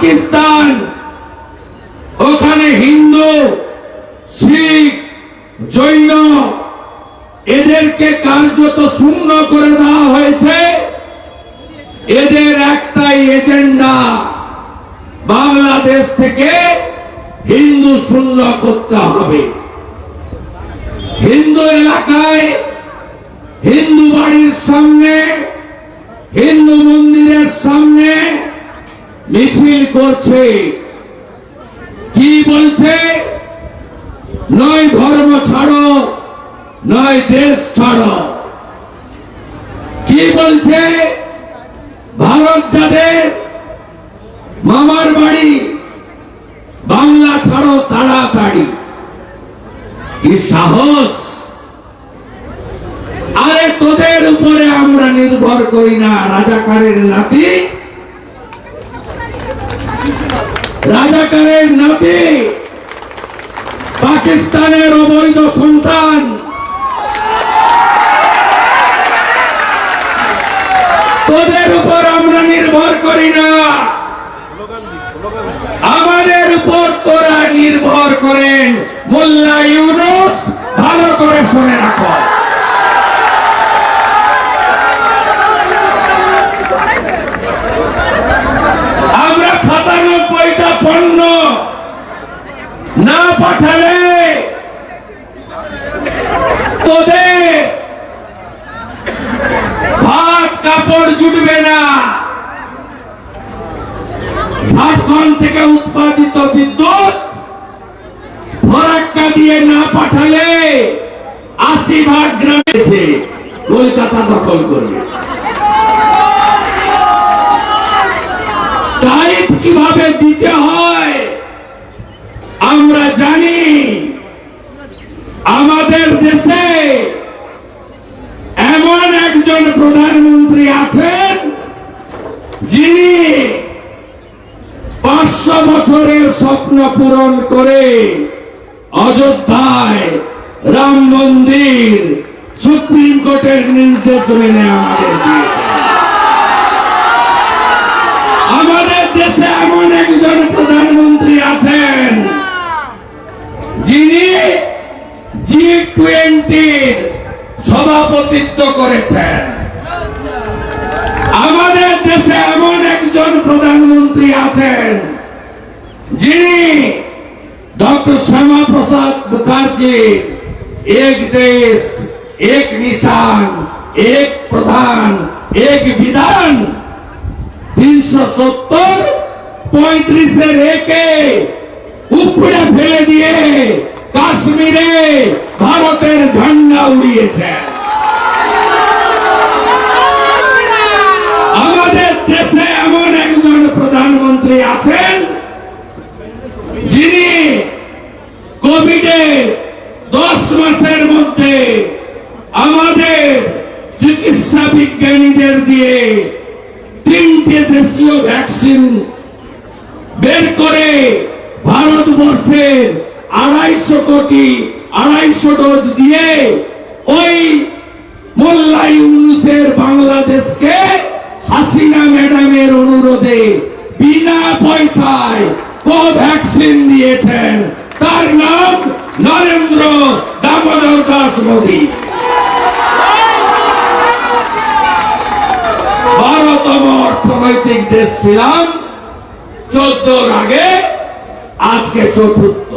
পাকিস্তান, ওখানে হিন্দু, শিখ, জৈন এদেরকে কার্যত শূন্য করে দেওয়া হয়েছে। এদের একটাই এজেন্ডা, বাংলাদেশ থেকে হিন্দু শূন্য করতে হবে। হিন্দু এলাকায়, হিন্দু বাড়ির সামনে, হিন্দু মন্দিরের সামনে মিছিল করছে। কি বলছে? নয় ধর্ম ছাড়ো, নয় দেশ ছাড়ো। কি বলছে? ভারত যাদের মামার বাড়ি, বাংলা ছাড়ো তাড়াতাড়ি। কি সাহস! আরে তোদের উপরে আমরা নির্ভর করি না, রাজাকারের নাতি, রাজাকারের নাতি, পাকিস্তানের অবৈধ সন্তান। তোদের উপর আমরা নির্ভর করি না, আমাদের উপর তোরা নির্ভর করেন। মোল্লা ইউনূস, ভালো করে শুনে রাখো। আমরা ৯৭টা পণ্য না পাঠালে তোদের ভাত কাপড় জুটবে না। ঝাড়খণ্ড থেকে উৎপাদিত বিদ্যুৎ ফরাক্কা দিয়ে না পাঠালে ৮০ গ্রামে কলকাতা দখল করবে। টাইপ কিভাবে দিতে হয় আমরা জানি। আমাদের দেশে এমন একজন প্রধানমন্ত্রী আছেন যিনি ৫০০ বছরের স্বপ্ন পূরণ করে অযোধ্যায় রাম মন্দির সুপ্রিম কোর্টের নির্দেশ মেনে আমাদের দিয়েছেন। আমাদের দেশে এমন একজন প্রধানমন্ত্রী আছেন যিনি G20-র সভাপতিত্ব করেছেন। আমাদের দেশে এমন একজন প্রধানমন্ত্রী আছেন যিনি ডক্টর শ্যামা প্রসাদ মুখার্জি এক দেশ এক নিশান এক প্রধান এক বিধান ৩৭০-৩৫-এর একে উপড়ে ফেলে দিয়ে কাশ্মীরে ভারতের ঝান্ডা উড়িয়েছে। আমাদের দেশে এমন একজন প্রধানমন্ত্রী আছেন যিনি কোভিডে ১০ মাসের মধ্যে আমাদের চিকিৎসা বিজ্ঞানীদের দিয়ে ৩টে দেশীয় ভ্যাকসিন বের করে ভারতবর্ষের ২৫০ ডোজ দিয়ে ওই মোল্লা ইউনূসের বাংলাদেশকে হাসিনা ম্যাডামের অনুরোধে বিনা পয়সায় কোভ্যাক্সিন দিয়েছেন। তার নাম নরেন্দ্র দামোদর দাস মোদী। ১২তম অর্থনৈতিক দেশ ছিলাম ১৪-র আগে, আজকে চতুর্থ।